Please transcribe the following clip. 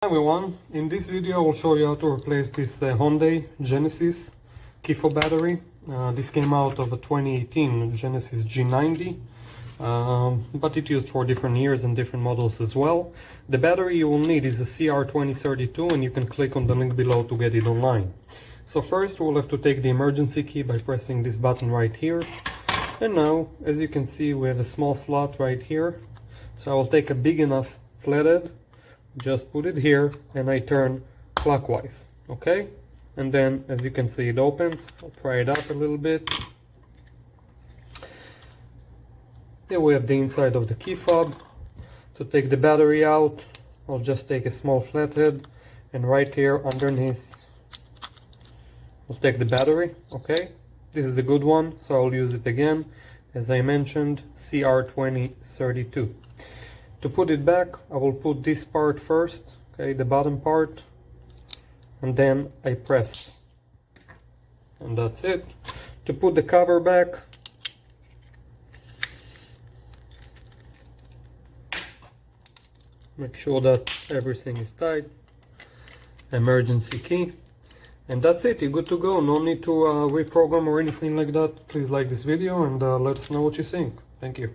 Everyone, in this video I will show you how to replace this Hyundai Genesis key-fob battery. This came out of a 2018 Genesis G90, but it used for different years and different models as well. The battery you will need is a CR2032, and you can click on the link below to get it online. So first we'll have to take the emergency key by pressing this button right here. And now, as you can see, we have a small slot right here. So I will take a big enough flathead, just put it here, and I turn clockwise, okay? And then, as you can see, it opens. I'll pry it up a little bit. Here we have the inside of the key fob. To take the battery out, I'll just take a small flathead, and right here underneath, I'll take the battery, okay? This is a good one, so I'll use it again. As I mentioned, CR2032. To put it back, I will put this part first, okay, the bottom part, and then I press. And that's it. To put the cover back, make sure that everything is tight. Emergency key. And that's it, you're good to go. No need to reprogram or anything like that. Please like this video and let us know what you think. Thank you.